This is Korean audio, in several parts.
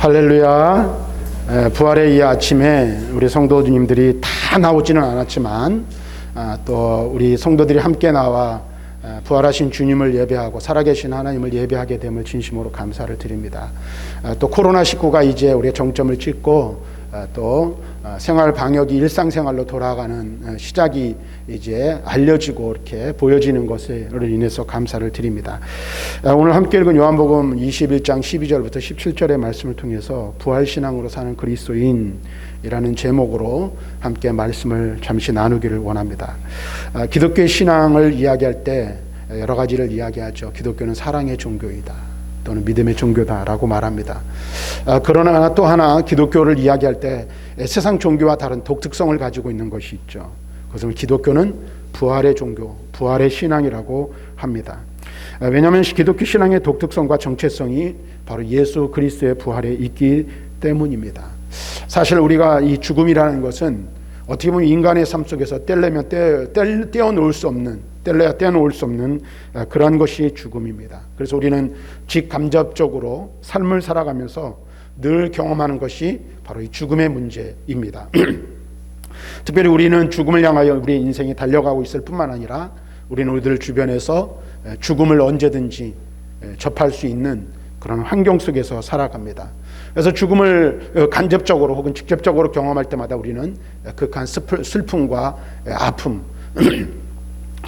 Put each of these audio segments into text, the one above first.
할렐루야. 부활의 이 아침에 우리 성도님들이 다 나오지는 않았지만 또 우리 성도들이 함께 나와 부활하신 주님을 예배하고 살아계신 하나님을 예배하게 됨을 진심으로 감사를 드립니다. 또 코로나19가 이제 우리의 정점을 찍고 또 생활 방역이 일상생활로 돌아가는 시작이 이제 알려지고 이렇게 보여지는 것으로 인해서 감사를 드립니다. 오늘 함께 읽은 요한복음 21장 12절부터 17절의 말씀을 통해서 부활신앙으로 사는 그리스도인이라는 제목으로 함께 말씀을 잠시 나누기를 원합니다. 기독교의 신앙을 이야기할 때 여러 가지를 이야기하죠. 기독교는 사랑의 종교이다, 또는 믿음의 종교다라고 말합니다. 그러나 또 하나 기독교를 이야기할 때 세상 종교와 다른 독특성을 가지고 있는 것이 있죠. 그것은 기독교는 부활의 종교, 부활의 신앙이라고 합니다. 왜냐하면 기독교 신앙의 독특성과 정체성이 바로 예수 그리스도의 부활에 있기 때문입니다. 사실 우리가 이 죽음이라는 것은 어떻게 보면 인간의 삶 속에서 떼려면 떼어놓을 수 없는, 떼려야 떼어놓을 수 없는 그런 것이 죽음입니다. 그래서 우리는 직간접적으로 삶을 살아가면서 늘 경험하는 것이 바로 이 죽음의 문제입니다. 특별히 우리는 죽음을 향하여 우리의 인생이 달려가고 있을 뿐만 아니라 우리는 우리들 주변에서 죽음을 언제든지 접할 수 있는 그런 환경 속에서 살아갑니다. 그래서 죽음을 간접적으로 혹은 직접적으로 경험할 때마다 우리는 극한 슬픔과 아픔,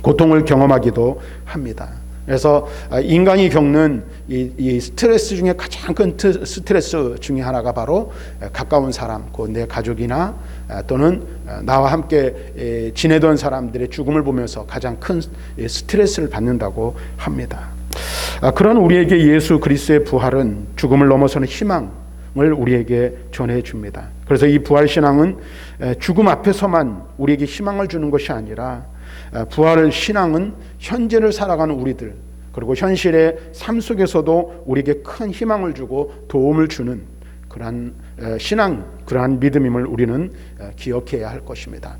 고통을 경험하기도 합니다. 그래서 인간이 겪는 이 스트레스 중에 가장 큰 스트레스 중에 하나가 바로 가까운 사람, 곧 내 가족이나 또는 나와 함께 지내던 사람들의 죽음을 보면서 가장 큰 스트레스를 받는다고 합니다. 그런 우리에게 예수 그리스도의 부활은 죽음을 넘어서는 희망을 우리에게 전해줍니다. 그래서 이 부활신앙은 죽음 앞에서만 우리에게 희망을 주는 것이 아니라 부활 신앙은 현재를 살아가는 우리들, 그리고 현실의 삶 속에서도 우리에게 큰 희망을 주고 도움을 주는 그러한 신앙, 그러한 믿음임을 우리는 기억해야 할 것입니다.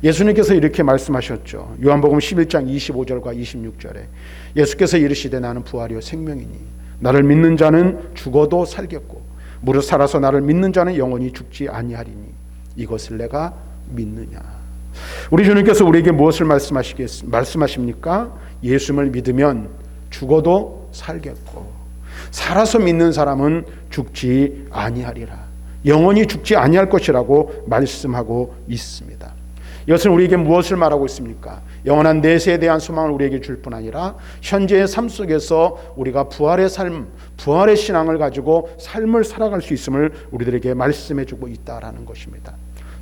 예수님께서 이렇게 말씀하셨죠. 요한복음 11장 25절과 26절에 예수께서 이르시되 나는 부활이요 생명이니 나를 믿는 자는 죽어도 살겠고 무릇 살아서 나를 믿는 자는 영원히 죽지 아니하리니 이것을 내가 믿느냐. 우리 주님께서 우리에게 무엇을 말씀하십니까? 예수를 믿으면 죽어도 살겠고 살아서 믿는 사람은 죽지 아니하리라, 영원히 죽지 아니할 것이라고 말씀하고 있습니다. 이것은 우리에게 무엇을 말하고 있습니까? 영원한 내세에 대한 소망을 우리에게 줄 뿐 아니라 현재의 삶 속에서 우리가 부활의 삶, 부활의 신앙을 가지고 삶을 살아갈 수 있음을 우리들에게 말씀해주고 있다라는 것입니다.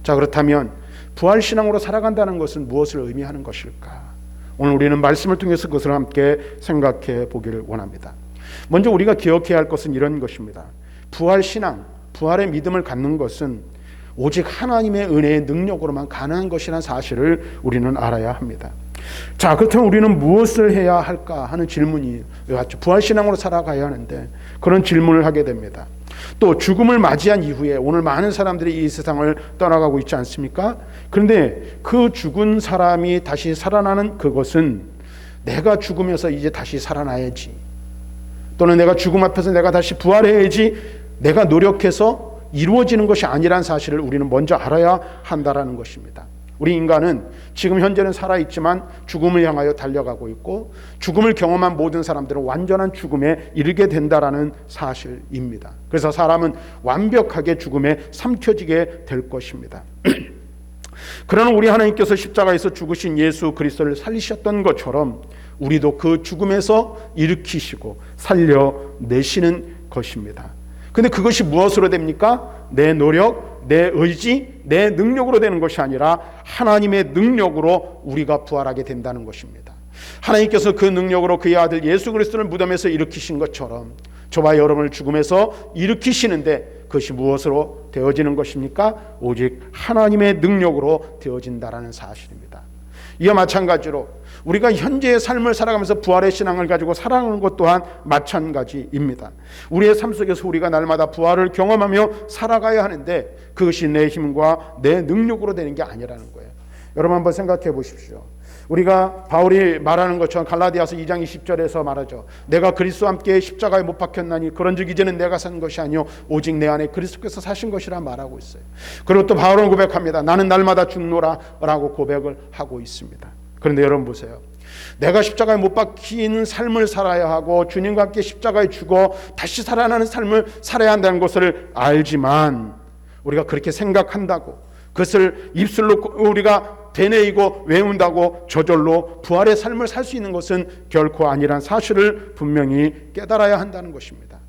자, 그렇다면 부활신앙으로 살아간다는 것은 무엇을 의미하는 것일까? 오늘 우리는 말씀을 통해서 그것을 함께 생각해 보기를 원합니다. 먼저 우리가 기억해야 할 것은 이런 것입니다. 부활신앙, 부활의 믿음을 갖는 것은 오직 하나님의 은혜의 능력으로만 가능한 것이라는 사실을 우리는 알아야 합니다. 자, 그렇다면 우리는 무엇을 해야 할까 하는 질문이 왔죠. 부활신앙으로 살아가야 하는데 그런 질문을 하게 됩니다. 또 죽음을 맞이한 이후에 오늘 많은 사람들이 이 세상을 떠나가고 있지 않습니까? 그런데 그 죽은 사람이 다시 살아나는 그것은 내가 죽으면서 이제 다시 살아나야지, 또는 내가 죽음 앞에서 내가 다시 부활해야지 내가 노력해서 이루어지는 것이 아니라는 사실을 우리는 먼저 알아야 한다라는 것입니다. 우리 인간은 지금 현재는 살아있지만 죽음을 향하여 달려가고 있고 죽음을 경험한 모든 사람들은 완전한 죽음에 이르게 된다라는 사실입니다. 그래서 사람은 완벽하게 죽음에 삼켜지게 될 것입니다. 그러나 우리 하나님께서 십자가에서 죽으신 예수 그리스도를 살리셨던 것처럼 우리도 그 죽음에서 일으키시고 살려내시는 것입니다. 근데 그것이 무엇으로 됩니까? 내 노력, 내 의지, 내 능력으로 되는 것이 아니라 하나님의 능력으로 우리가 부활하게 된다는 것입니다. 하나님께서 그 능력으로 그의 아들 예수 그리스도를 무덤에서 일으키신 것처럼 저와 여러분을 죽음에서 일으키시는데 그것이 무엇으로 되어지는 것입니까? 오직 하나님의 능력으로 되어진다라는 사실입니다. 이와 마찬가지로 우리가 현재의 삶을 살아가면서 부활의 신앙을 가지고 살아가는 것 또한 마찬가지입니다. 우리의 삶 속에서 우리가 날마다 부활을 경험하며 살아가야 하는데 그것이 내 힘과 내 능력으로 되는 게 아니라는 거예요. 여러분 한번 생각해 보십시오. 우리가 바울이 말하는 것처럼 갈라디아서 2장 20절에서 말하죠. 내가 그리스도와 함께 십자가에 못 박혔나니 그런즉 이제는 내가 산 것이 아니요 오직 내 안에 그리스도께서 사신 것이라 말하고 있어요. 그리고 또 바울은 고백합니다. 나는 날마다 죽노라 라고 고백을 하고 있습니다. 그런데 여러분 보세요. 내가 십자가에 못 박히는 삶을 살아야 하고 주님과 함께 십자가에 죽어 다시 살아나는 삶을 살아야 한다는 것을 알지만 우리가 그렇게 생각한다고 그것을 입술로 우리가 되뇌이고 외운다고 저절로 부활의 삶을 살 수 있는 것은 결코 아니란 사실을 분명히 깨달아야 한다는 것입니다.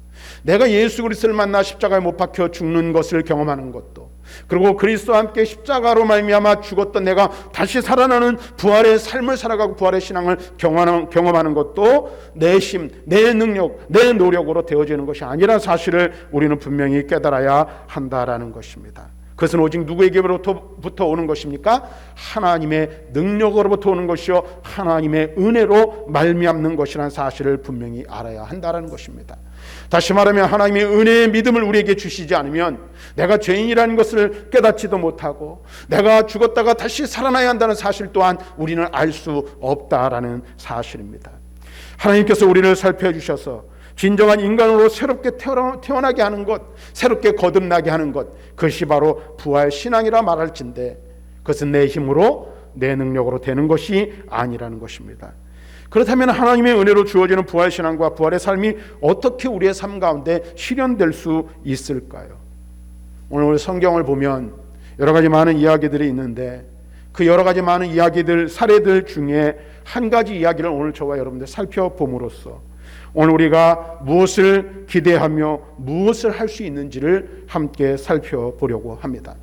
내가 예수 그리스도를 만나 십자가에 못 박혀 죽는 것을 경험하는 것도, 그리고 그리스도와 함께 십자가로 말미암아 죽었던 내가 다시 살아나는 부활의 삶을 살아가고 부활의 신앙을 경험하는 것도 내 힘, 내 능력, 내 노력으로 되어지는 것이 아니라는 사실을 우리는 분명히 깨달아야 한다라는 것입니다. 그것은 오직 누구에게로부터 오는 것입니까? 하나님의 능력으로부터 오는 것이요 하나님의 은혜로 말미암는 것이라는 사실을 분명히 알아야 한다는 것입니다. 다시 말하면 하나님의 은혜의 믿음을 우리에게 주시지 않으면 내가 죄인이라는 것을 깨닫지도 못하고 내가 죽었다가 다시 살아나야 한다는 사실 또한 우리는 알 수 없다라는 사실입니다. 하나님께서 우리를 살펴주셔서 진정한 인간으로 새롭게 태어나게 하는 것, 새롭게 거듭나게 하는 것, 그것이 바로 부활 신앙이라 말할진데 그것은 내 힘으로 내 능력으로 되는 것이 아니라는 것입니다. 그렇다면 하나님의 은혜로 주어지는 부활 신앙과 부활의 삶이 어떻게 우리의 삶 가운데 실현될 수 있을까요? 오늘 성경을 보면 여러 가지 많은 이야기들이 있는데 그 여러 가지 많은 이야기들, 사례들 중에 한 가지 이야기를 오늘 저와 여러분들 살펴봄으로써 오늘 우리가 무엇을 기대하며 무엇을 할 수 있는지를 함께 살펴보려고 합니다.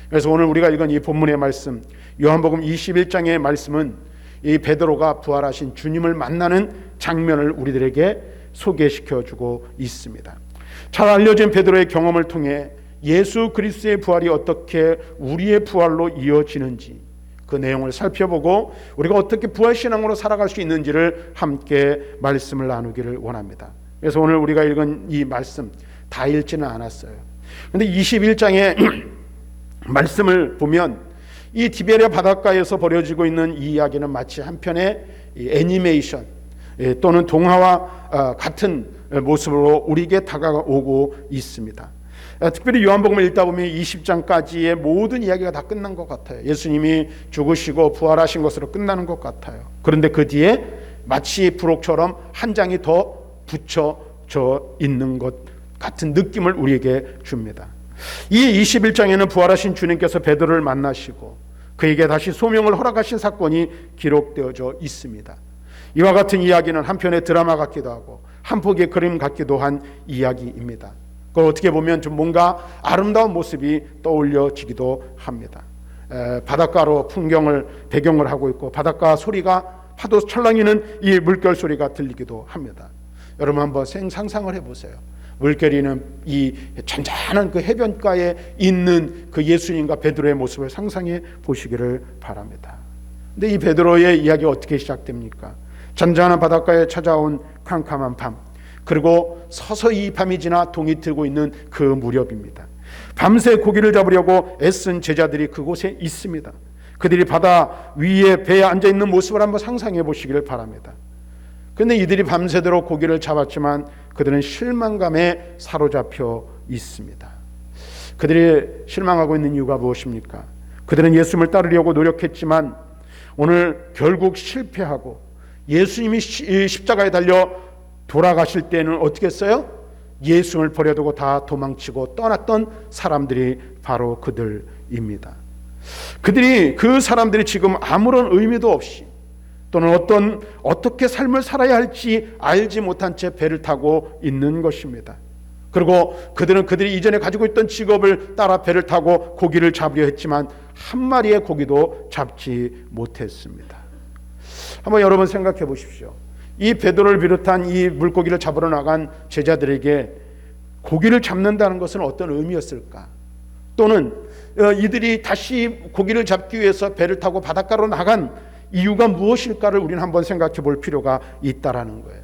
그래서 오늘 우리가 읽은 이 본문의 말씀, 요한복음 21장의 말씀은 이 베드로가 부활하신 주님을 만나는 장면을 우리들에게 소개시켜주고 있습니다. 잘 알려진 베드로의 경험을 통해 예수 그리스도의 부활이 어떻게 우리의 부활로 이어지는지 그 내용을 살펴보고 우리가 어떻게 부활신앙으로 살아갈 수 있는지를 함께 말씀을 나누기를 원합니다. 그래서 오늘 우리가 읽은 이 말씀 다 읽지는 않았어요. 그런데 21장의 말씀을 보면 이 디베랴 바닷가에서 벌어지고 있는 이 이야기는 마치 한편의 애니메이션 또는 동화와 같은 모습으로 우리에게 다가오고 있습니다. 특별히 요한복음을 읽다 보면 20장까지의 모든 이야기가 다 끝난 것 같아요. 예수님이 죽으시고 부활하신 것으로 끝나는 것 같아요. 그런데 그 뒤에 마치 부록처럼 한 장이 더 붙여져 있는 것 같은 느낌을 우리에게 줍니다. 이 21장에는 부활하신 주님께서 베드로를 만나시고 그에게 다시 소명을 허락하신 사건이 기록되어져 있습니다. 이와 같은 이야기는 한편의 드라마 같기도 하고 한 폭의 그림 같기도 한 이야기입니다. 그걸 어떻게 보면 좀 뭔가 아름다운 모습이 떠올려지기도 합니다. 바닷가로 풍경을 배경을 하고 있고 바닷가 소리가 파도 철랑이는 이 물결 소리가 들리기도 합니다. 여러분 한번 상상을 해보세요. 물결이는 이 잔잔한 그 해변가에 있는 그 예수님과 베드로의 모습을 상상해 보시기를 바랍니다. 근데 이 베드로의 이야기가 어떻게 시작됩니까? 잔잔한 바닷가에 찾아온 캄캄한 밤, 그리고 서서히 밤이 지나 동이 트고 있는 그 무렵입니다. 밤새 고기를 잡으려고 애쓴 제자들이 그곳에 있습니다. 그들이 바다 위에 배에 앉아있는 모습을 한번 상상해 보시기를 바랍니다. 그런데 이들이 밤새도록 고기를 잡았지만 그들은 실망감에 사로잡혀 있습니다. 그들이 실망하고 있는 이유가 무엇입니까? 그들은 예수님을 따르려고 노력했지만 오늘 결국 실패하고 예수님이 십자가에 달려 돌아가실 때는 어떻게 했어요? 예수님을 버려두고 다 도망치고 떠났던 사람들이 바로 그들입니다. 그 사람들이 지금 아무런 의미도 없이 또는 어떻게 삶을 살아야 할지 알지 못한 채 배를 타고 있는 것입니다. 그리고 그들이 이전에 가지고 있던 직업을 따라 배를 타고 고기를 잡으려 했지만 한 마리의 고기도 잡지 못했습니다. 한번 여러분 생각해 보십시오. 이 베드로를 비롯한 이 물고기를 잡으러 나간 제자들에게 고기를 잡는다는 것은 어떤 의미였을까? 또는 이들이 다시 고기를 잡기 위해서 배를 타고 바닷가로 나간 이유가 무엇일까를 우리는 한번 생각해 볼 필요가 있다라는 거예요.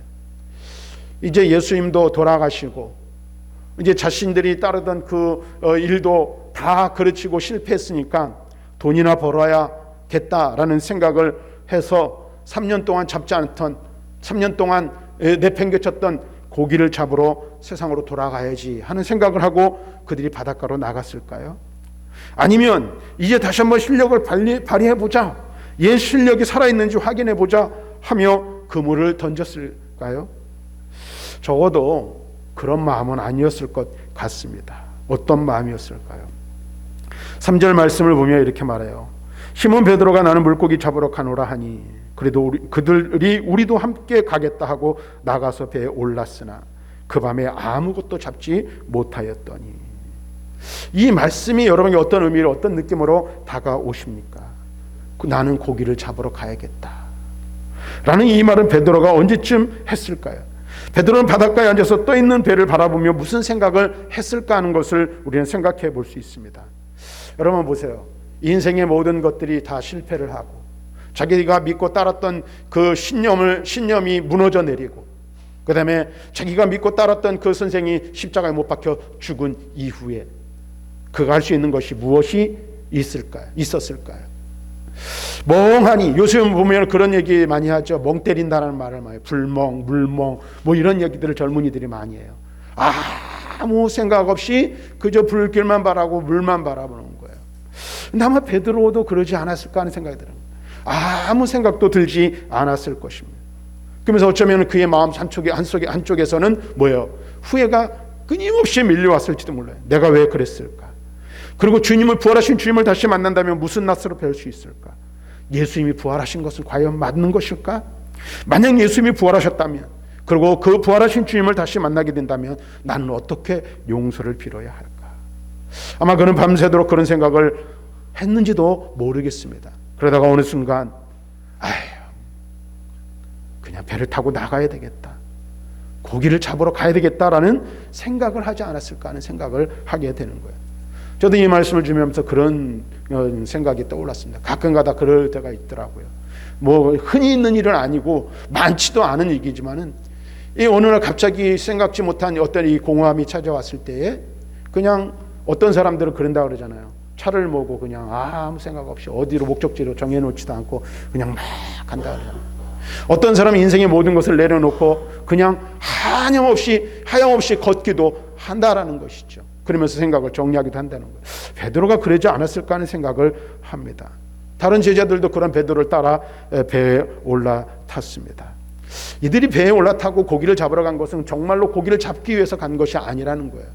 이제 예수님도 돌아가시고 이제 자신들이 따르던 그 일도 다 그르치고 실패했으니까 돈이나 벌어야겠다라는 생각을 해서 3년 동안 잡지 않던 3년 동안 내팽개쳤던 고기를 잡으러 세상으로 돌아가야지 하는 생각을 하고 그들이 바닷가로 나갔을까요? 아니면 이제 다시 한번 실력을 발휘해보자, 옛 실력이 살아있는지 확인해보자 하며 그물을 던졌을까요? 적어도 그런 마음은 아니었을 것 같습니다. 어떤 마음이었을까요? 3절 말씀을 보면 이렇게 말해요. 시몬 베드로가 나는 물고기 잡으러 가노라 하니 그래도 그들이 우리도 함께 가겠다 하고 나가서 배에 올랐으나 그 밤에 아무것도 잡지 못하였더니. 이 말씀이 여러분에게 어떤 의미로 어떤 느낌으로 다가오십니까? 나는 고기를 잡으러 가야겠다 라는 이 말은 베드로가 언제쯤 했을까요? 베드로는 바닷가에 앉아서 떠있는 배를 바라보며 무슨 생각을 했을까 하는 것을 우리는 생각해 볼 수 있습니다. 여러분 보세요. 인생의 모든 것들이 다 실패를 하고 자기가 믿고 따랐던 그 신념이 무너져 내리고 그 다음에 자기가 믿고 따랐던 그 선생이 십자가에 못 박혀 죽은 이후에 그가 할 수 있는 것이 무엇이 있었을까요? 멍하니, 요즘 보면 그런 얘기 많이 하죠. 멍 때린다는 말을 많이 해요. 불멍, 물멍 뭐 이런 얘기들을 젊은이들이 많이 해요. 아무 생각 없이 그저 불길만 바라고 물만 바라보는 거예요. 근데 아마 베드로도 그러지 않았을까 하는 생각이 들어요. 아무 생각도 들지 않았을 것입니다. 그러면서 어쩌면 그의 마음 한쪽에서는 뭐예요? 후회가 끊임없이 밀려왔을지도 몰라요. 내가 왜 그랬을까? 그리고 부활하신 주님을 다시 만난다면 무슨 낯으로 배울 수 있을까? 예수님이 부활하신 것은 과연 맞는 것일까? 만약 예수님이 부활하셨다면, 그리고 그 부활하신 주님을 다시 만나게 된다면 나는 어떻게 용서를 빌어야 할까? 아마 그는 밤새도록 그런 생각을 했는지도 모르겠습니다. 그러다가 어느 순간 그냥 배를 타고 나가야 되겠다, 고기를 잡으러 가야 되겠다라는 생각을 하지 않았을까 하는 생각을 하게 되는 거예요. 저도 이 말씀을 주면서 그런 생각이 떠올랐습니다. 가끔가다 그럴 때가 있더라고요. 뭐 흔히 있는 일은 아니고 많지도 않은 얘기지만은 이 어느 날 갑자기 생각지 못한 어떤 이 공허함이 찾아왔을 때에 그냥 어떤 사람들은 그런다 그러잖아요. 차를 모고 그냥 아무 생각 없이 어디로 목적지로 정해놓지도 않고 그냥 막 간다 그러잖아요. 어떤 사람은 인생의 모든 것을 내려놓고 그냥 하염없이 걷기도 한다라는 것이죠. 그러면서 생각을 정리하기도 한다는 거예요. 베드로가 그러지 않았을까 하는 생각을 합니다. 다른 제자들도 그런 베드로를 따라 배에 올라탔습니다. 이들이 배에 올라타고 고기를 잡으러 간 것은 정말로 고기를 잡기 위해서 간 것이 아니라는 거예요.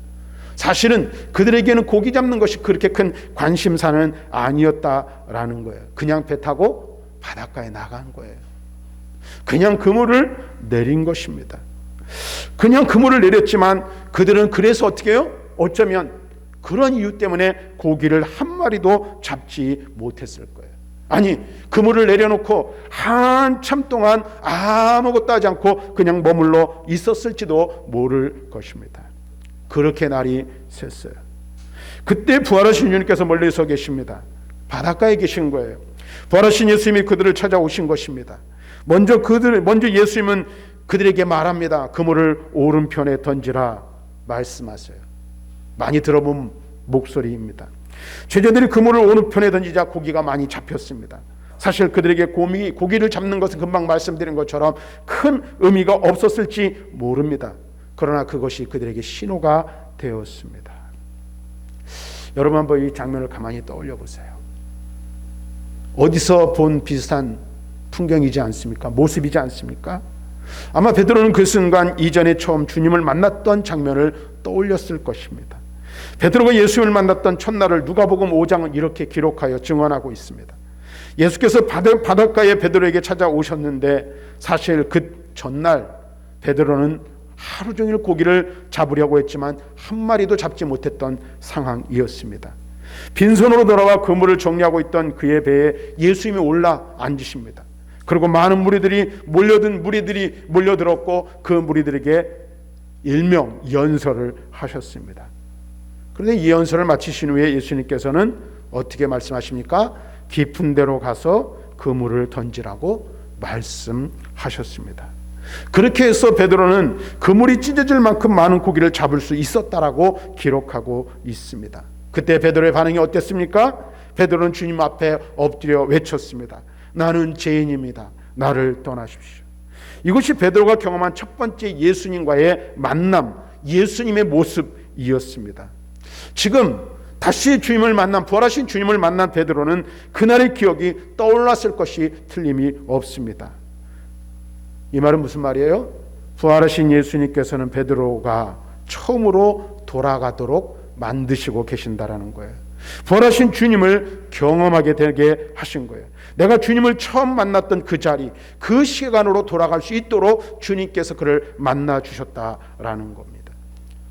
사실은 그들에게는 고기 잡는 것이 그렇게 큰 관심사는 아니었다라는 거예요. 그냥 배 타고 바닷가에 나간 거예요. 그냥 그물을 내린 것입니다. 그냥 그물을 내렸지만 그들은 그래서 어떻게 해요? 어쩌면 그런 이유 때문에 고기를 한 마리도 잡지 못했을 거예요. 아니, 그물을 내려놓고 한참 동안 아무것도 하지 않고 그냥 머물러 있었을지도 모를 것입니다. 그렇게 날이 샜어요. 그때 부활하신 주님께서 멀리서 계십니다. 바닷가에 계신 거예요. 부활하신 예수님이 그들을 찾아오신 것입니다. 먼저 예수님은 그들에게 말합니다. 그물을 오른편에 던지라 말씀하세요. 많이 들어본 목소리입니다. 제자들이 그물을 오른편에 던지자 고기가 많이 잡혔습니다. 사실 그들에게 고기를 잡는 것은 금방 말씀드린 것처럼 큰 의미가 없었을지 모릅니다. 그러나 그것이 그들에게 신호가 되었습니다. 여러분 한번 이 장면을 가만히 떠올려 보세요. 어디서 본 비슷한 풍경이지 않습니까? 모습이지 않습니까? 아마 베드로는 그 순간 이전에 처음 주님을 만났던 장면을 떠올렸을 것입니다. 베드로가 예수님을 만났던 첫날을 누가복음 5장은 이렇게 기록하여 증언하고 있습니다. 예수께서 바닷가에 베드로에게 찾아오셨는데 사실 그 전날 베드로는 하루 종일 고기를 잡으려고 했지만 한 마리도 잡지 못했던 상황이었습니다. 빈손으로 돌아와 그물을 정리하고 있던 그의 배에 예수님이 올라 앉으십니다. 그리고 많은 무리들이 몰려들었고 그 무리들에게 일명 연설을 하셨습니다. 그런데 이 연설을 마치신 후에 예수님께서는 어떻게 말씀하십니까? 깊은 데로 가서 그물을 던지라고 말씀하셨습니다. 그렇게 해서 베드로는 그물이 찢어질 만큼 많은 고기를 잡을 수 있었다라고 기록하고 있습니다. 그때 베드로의 반응이 어땠습니까? 베드로는 주님 앞에 엎드려 외쳤습니다. 나는 죄인입니다. 나를 떠나십시오. 이것이 베드로가 경험한 첫 번째 예수님과의 만남, 예수님의 모습이었습니다. 지금 다시 주님을 만난, 부활하신 주님을 만난 베드로는 그날의 기억이 떠올랐을 것이 틀림이 없습니다. 이 말은 무슨 말이에요? 부활하신 예수님께서는 베드로가 처음으로 돌아가도록 만드시고 계신다라는 거예요. 부활하신 주님을 경험하게 되게 하신 거예요. 내가 주님을 처음 만났던 그 자리, 그 시간으로 돌아갈 수 있도록 주님께서 그를 만나 주셨다라는 겁니다.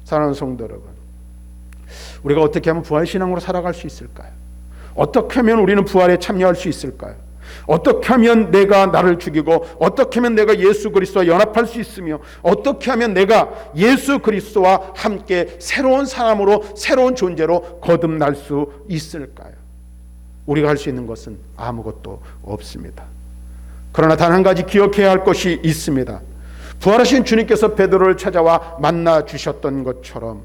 사랑하는 성도 여러분, 우리가 어떻게 하면 부활신앙으로 살아갈 수 있을까요? 어떻게 하면 우리는 부활에 참여할 수 있을까요? 어떻게 하면 내가 나를 죽이고, 어떻게 하면 내가 예수 그리스도와 연합할 수 있으며, 어떻게 하면 내가 예수 그리스도와 함께 새로운 사람으로, 새로운 존재로 거듭날 수 있을까요? 우리가 할 수 있는 것은 아무것도 없습니다. 그러나 단 한 가지 기억해야 할 것이 있습니다. 부활하신 주님께서 베드로를 찾아와 만나 주셨던 것처럼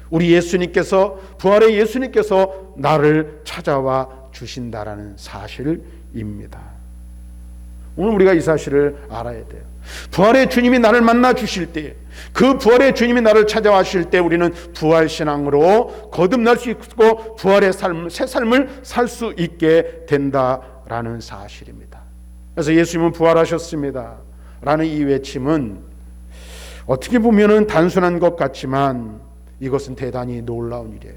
우리 예수님께서, 부활의 예수님께서 나를 찾아와 주신다라는 사실입니다. 오늘 우리가 이 사실을 알아야 돼요. 부활의 주님이 나를 만나 주실 때, 그 부활의 주님이 나를 찾아와 주실 때 우리는 부활신앙으로 거듭날 수 있고 부활의 삶, 새 삶을 살 수 있게 된다라는 사실입니다. 그래서 예수님은 부활하셨습니다 라는 이 외침은 어떻게 보면 단순한 것 같지만 이것은 대단히 놀라운 일이에요.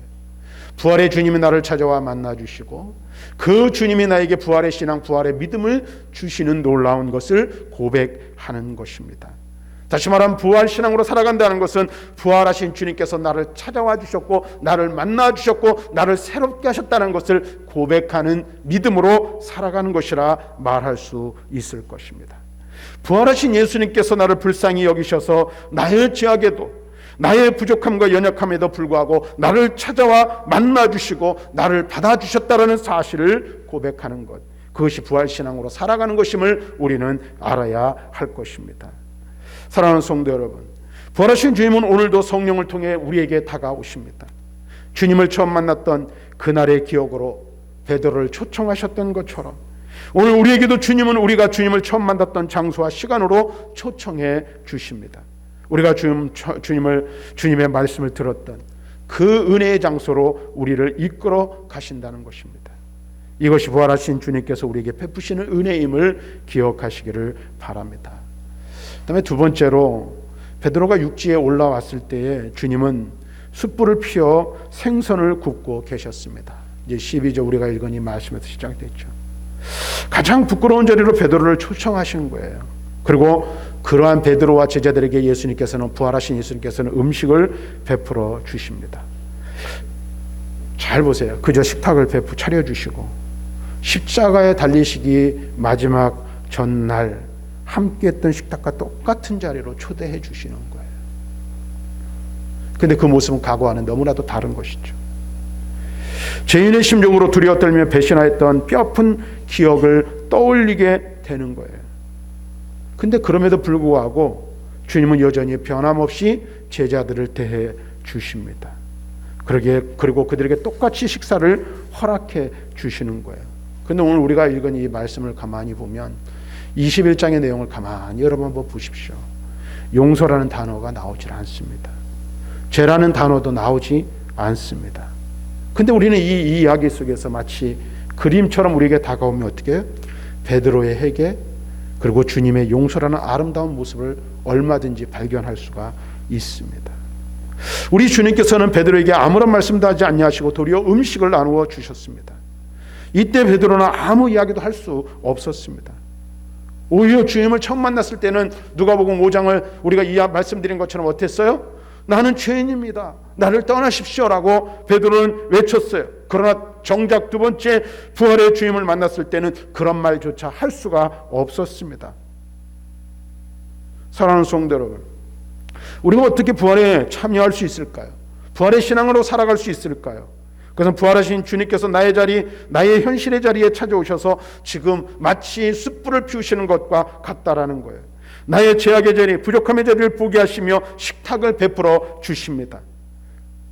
부활의 주님이 나를 찾아와 만나주시고 그 주님이 나에게 부활의 신앙, 부활의 믿음을 주시는 놀라운 것을 고백하는 것입니다. 다시 말하면 부활신앙으로 살아간다는 것은 부활하신 주님께서 나를 찾아와 주셨고 나를 만나 주셨고 나를 새롭게 하셨다는 것을 고백하는 믿음으로 살아가는 것이라 말할 수 있을 것입니다. 부활하신 예수님께서 나를 불쌍히 여기셔서 나의 죄악에도, 나의 부족함과 연약함에도 불구하고 나를 찾아와 만나주시고 나를 받아주셨다는 사실을 고백하는 것, 그것이 부활신앙으로 살아가는 것임을 우리는 알아야 할 것입니다. 사랑하는 성도 여러분, 부활하신 주님은 오늘도 성령을 통해 우리에게 다가오십니다. 주님을 처음 만났던 그날의 기억으로 베드로를 초청하셨던 것처럼 오늘 우리에게도 주님은 우리가 주님을 처음 만났던 장소와 시간으로 초청해 주십니다. 우리가 주님의 말씀을 들었던 그 은혜의 장소로 우리를 이끌어 가신다는 것입니다. 이것이 부활하신 주님께서 우리에게 베푸시는 은혜임을 기억하시기를 바랍니다. 그다음에 두 번째로 베드로가 육지에 올라왔을 때에 주님은 숯불을 피워 생선을 굽고 계셨습니다. 이제 12절 우리가 읽은 이 말씀에서 시작됐죠. 가장 부끄러운 자리로 베드로를 초청하시는 거예요. 그리고 그러한 베드로와 제자들에게 예수님께서는, 부활하신 예수님께서는 음식을 베풀어 주십니다. 잘 보세요. 그저 식탁을 차려주시고 십자가에 달리시기 마지막 전날 함께했던 식탁과 똑같은 자리로 초대해 주시는 거예요. 그런데 그 모습은 과거와는 너무나도 다른 것이죠. 죄인의 심정으로 두려워 떨며 배신하였던 뼈아픈 기억을 떠올리게 되는 거예요. 근데 그럼에도 불구하고 주님은 여전히 변함없이 제자들을 대해 주십니다. 그리고 그들에게 똑같이 식사를 허락해 주시는 거예요. 근데 오늘 우리가 읽은 이 말씀을 가만히 보면 21장의 내용을 가만히 여러분 한번 보십시오. 용서라는 단어가 나오질 않습니다. 죄라는 단어도 나오지 않습니다. 근데 우리는 이 이야기 속에서 마치 그림처럼 우리에게 다가오면 어떻게 해요? 베드로의 회개, 그리고 주님의 용서라는 아름다운 모습을 얼마든지 발견할 수가 있습니다. 우리 주님께서는 베드로에게 아무런 말씀도 하지 아니하시고 도리어 음식을 나누어 주셨습니다. 이때 베드로는 아무 이야기도 할 수 없었습니다. 오히려 주님을 처음 만났을 때는 누가복음 5장을 우리가 말씀드린 것처럼 어땠어요? 나는 죄인입니다. 나를 떠나십시오라고 베드로는 외쳤어요. 그러나 정작 두 번째 부활의 주님을 만났을 때는 그런 말조차 할 수가 없었습니다. 사랑하는 성도 여러분, 우리가 어떻게 부활에 참여할 수 있을까요? 부활의 신앙으로 살아갈 수 있을까요? 그래서 부활하신 주님께서 나의 자리, 나의 현실의 자리에 찾아오셔서 지금 마치 숯불을 피우시는 것과 같다라는 거예요. 나의 죄악의 자리, 부족함의 자리를 보게 하시며 식탁을 베풀어 주십니다.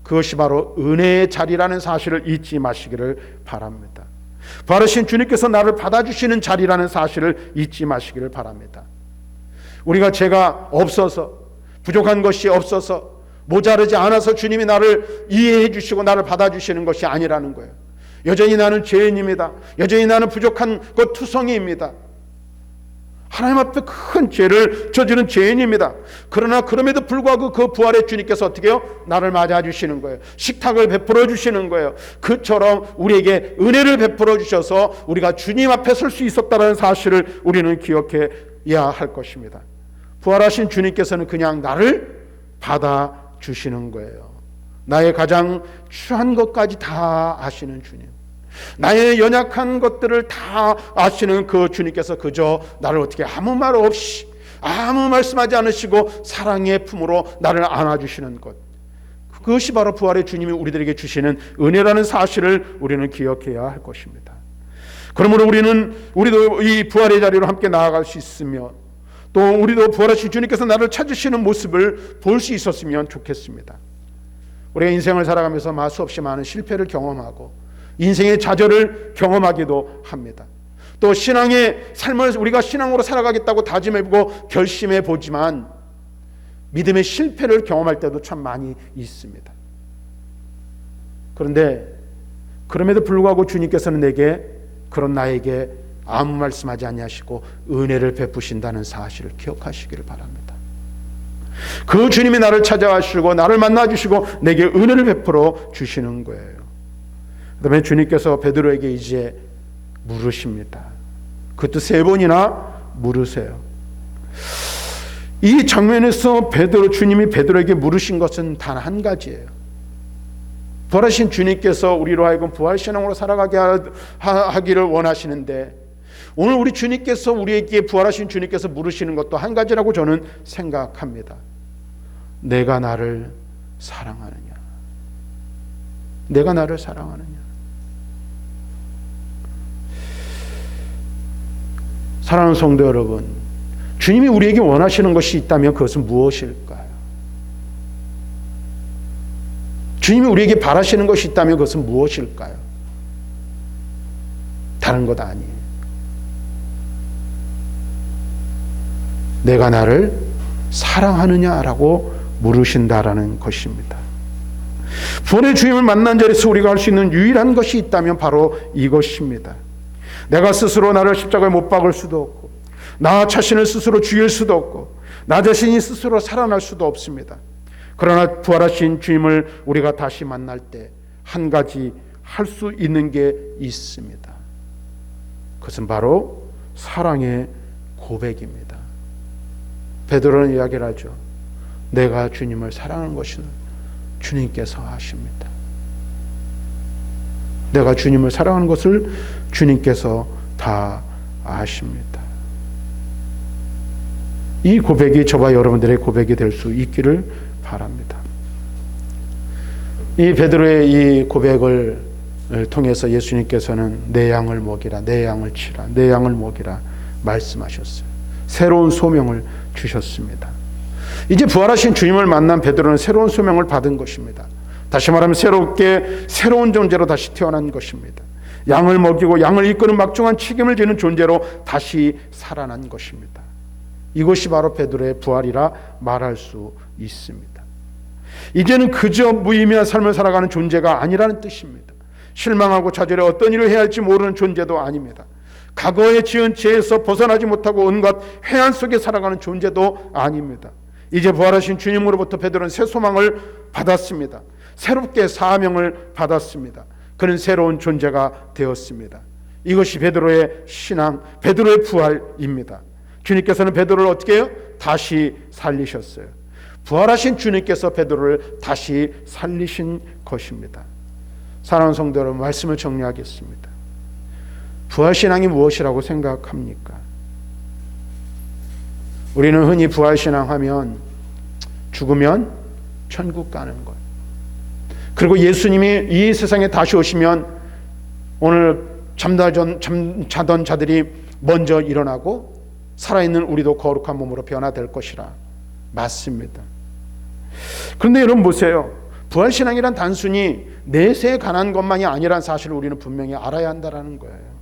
그것이 바로 은혜의 자리라는 사실을 잊지 마시기를 바랍니다. 부활하신 주님께서 나를 받아주시는 자리라는 사실을 잊지 마시기를 바랍니다. 우리가 죄가 없어서, 부족한 것이 없어서, 모자르지 않아서 주님이 나를 이해해 주시고 나를 받아주시는 것이 아니라는 거예요. 여전히 나는 죄인입니다. 여전히 나는 부족한 것 투성이입니다. 하나님 앞에 큰 죄를 저지른 죄인입니다. 그러나 그럼에도 불구하고 그 부활의 주님께서 어떻게 해요? 나를 맞아주시는 거예요. 식탁을 베풀어 주시는 거예요. 그처럼 우리에게 은혜를 베풀어 주셔서 우리가 주님 앞에 설 수 있었다는 사실을 우리는 기억해야 할 것입니다. 부활하신 주님께서는 그냥 나를 받아주시는 거예요. 나의 가장 추한 것까지 다 아시는 주님, 나의 연약한 것들을 다 아시는 그 주님께서 그저 나를 어떻게 아무 말 없이, 아무 말씀하지 않으시고 사랑의 품으로 나를 안아주시는 것, 그것이 바로 부활의 주님이 우리들에게 주시는 은혜라는 사실을 우리는 기억해야 할 것입니다. 그러므로 우리도 이 부활의 자리로 함께 나아갈 수 있으며, 또 우리도 부활하신 주님께서 나를 찾으시는 모습을 볼 수 있었으면 좋겠습니다. 우리가 인생을 살아가면서 마수 없이 많은 실패를 경험하고 인생의 좌절을 경험하기도 합니다. 또 신앙의 삶을 우리가 신앙으로 살아가겠다고 다짐해보고 결심해보지만 믿음의 실패를 경험할 때도 참 많이 있습니다. 그런데 그럼에도 불구하고 주님께서는 그런 나에게 아무 말씀하지 아니하시고 은혜를 베푸신다는 사실을 기억하시기를 바랍니다. 그 주님이 나를 찾아가시고 나를 만나주시고 내게 은혜를 베풀어 주시는 거예요. 그 다음에 주님께서 베드로에게 이제 물으십니다. 그것도 3번이나 물으세요. 이 장면에서 주님이 베드로에게 물으신 것은 단 한 가지예요. 부활하신 주님께서 우리로 하여금 부활신앙으로 살아가게 하기를 원하시는데, 오늘 우리 주님께서 우리에게 부활하신 주님께서 물으시는 것도 한 가지라고 저는 생각합니다. 내가 나를 사랑하느냐? 내가 나를 사랑하느냐? 사랑하는 성도 여러분, 주님이 우리에게 원하시는 것이 있다면 그것은 무엇일까요? 주님이 우리에게 바라시는 것이 있다면 그것은 무엇일까요? 다른 것 아니에요. 내가 나를 사랑하느냐라고 물으신다라는 것입니다. 부활의 주님을 만난 자리에서 우리가 할 수 있는 유일한 것이 있다면 바로 이것입니다. 내가 스스로 나를 십자가에 못 박을 수도 없고, 나 자신을 스스로 죽일 수도 없고, 나 자신이 스스로 살아날 수도 없습니다. 그러나 부활하신 주님을 우리가 다시 만날 때 한 가지 할 수 있는 게 있습니다. 그것은 바로 사랑의 고백입니다. 베드로는 이야기를 하죠. 내가 주님을 사랑하는 것은 주님께서 아십니다. 내가 주님을 사랑하는 것을 주님께서 다 아십니다. 이 고백이 저와 여러분들의 고백이 될 수 있기를 바랍니다. 이 베드로의 이 고백을 통해서 예수님께서는 내 양을 먹이라, 내 양을 치라, 내 양을 먹이라 말씀하셨어요. 새로운 소명을 주셨습니다. 이제 부활하신 주님을 만난 베드로는 새로운 소명을 받은 것입니다. 다시 말하면 새로운 존재로 다시 태어난 것입니다. 양을 먹이고 양을 이끄는 막중한 책임을 지는 존재로 다시 살아난 것입니다. 이것이 바로 베드로의 부활이라 말할 수 있습니다. 이제는 그저 무의미한 삶을 살아가는 존재가 아니라는 뜻입니다. 실망하고 좌절해 어떤 일을 해야 할지 모르는 존재도 아닙니다. 과거에 지은 죄에서 벗어나지 못하고 온갖 회한 속에 살아가는 존재도 아닙니다. 이제 부활하신 주님으로부터 베드로는 새 소망을 받았습니다. 새롭게 사명을 받았습니다. 그는 새로운 존재가 되었습니다. 이것이 베드로의 신앙, 베드로의 부활입니다. 주님께서는 베드로를 어떻게 해요? 다시 살리셨어요. 부활하신 주님께서 베드로를 다시 살리신 것입니다. 사랑하는 성도 여러분, 말씀을 정리하겠습니다. 부활신앙이 무엇이라고 생각합니까? 우리는 흔히 부활신앙하면 죽으면 천국 가는 것, 그리고 예수님이 이 세상에 다시 오시면 오늘 잠자던 자들이 먼저 일어나고 살아있는 우리도 거룩한 몸으로 변화될 것이라. 맞습니다. 그런데 여러분 보세요. 부활신앙이란 단순히 내세에 관한 것만이 아니란 사실을 우리는 분명히 알아야 한다는 거예요.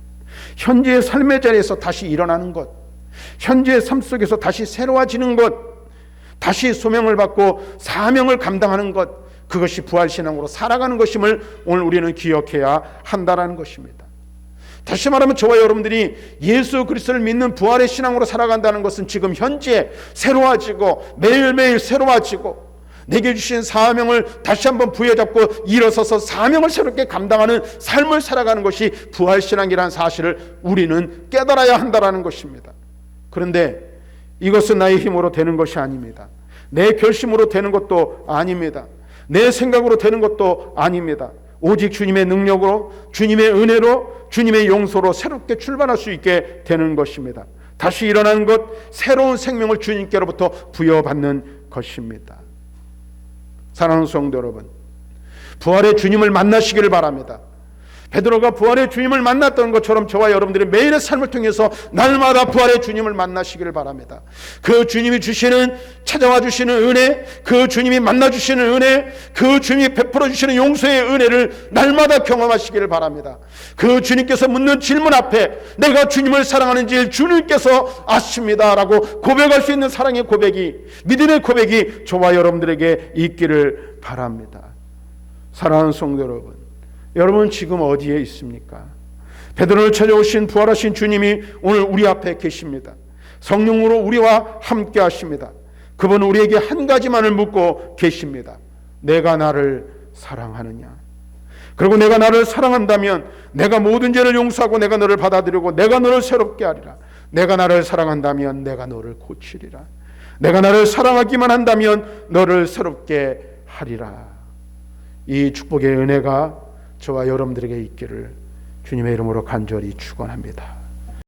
현재의 삶의 자리에서 다시 일어나는 것, 현재의 삶 속에서 다시 새로워지는 것, 다시 소명을 받고 사명을 감당하는 것, 그것이 부활신앙으로 살아가는 것임을 오늘 우리는 기억해야 한다는 것입니다. 다시 말하면 저와 여러분들이 예수 그리스도를 믿는 부활의 신앙으로 살아간다는 것은 지금 현재 새로워지고 매일매일 새로워지고 내게 주신 사명을 다시 한번 부여잡고 일어서서 사명을 새롭게 감당하는 삶을 살아가는 것이 부활신앙이라는 사실을 우리는 깨달아야 한다는 것입니다. 그런데 이것은 나의 힘으로 되는 것이 아닙니다. 내 결심으로 되는 것도 아닙니다. 내 생각으로 되는 것도 아닙니다. 오직 주님의 능력으로, 주님의 은혜로, 주님의 용서로 새롭게 출발할 수 있게 되는 것입니다. 다시 일어나는 것, 새로운 생명을 주님께로부터 부여받는 것입니다. 사랑하는 성도 여러분, 부활의 주님을 만나시기를 바랍니다. 베드로가 부활의 주님을 만났던 것처럼 저와 여러분들의 매일의 삶을 통해서 날마다 부활의 주님을 만나시기를 바랍니다. 그 주님이 주시는, 찾아와 주시는 은혜, 그 주님이 만나 주시는 은혜, 그 주님이 베풀어 주시는 용서의 은혜를 날마다 경험하시기를 바랍니다. 그 주님께서 묻는 질문 앞에 내가 주님을 사랑하는지 주님께서 아십니다 라고 고백할 수 있는 사랑의 고백이, 믿음의 고백이 저와 여러분들에게 있기를 바랍니다. 사랑하는 성도 여러분, 여러분 지금 어디에 있습니까? 베드로를 찾아오신 부활하신 주님이 오늘 우리 앞에 계십니다. 성령으로 우리와 함께 하십니다. 그분은 우리에게 한 가지만을 묻고 계십니다. 내가 나를 사랑하느냐? 그리고 내가 나를 사랑한다면 내가 모든 죄를 용서하고 내가 너를 받아들이고 내가 너를 새롭게 하리라. 내가 나를 사랑한다면 내가 너를 고치리라. 내가 나를 사랑하기만 한다면 너를 새롭게 하리라. 이 축복의 은혜가 저와 여러분들에게 있기를 주님의 이름으로 간절히 축원합니다.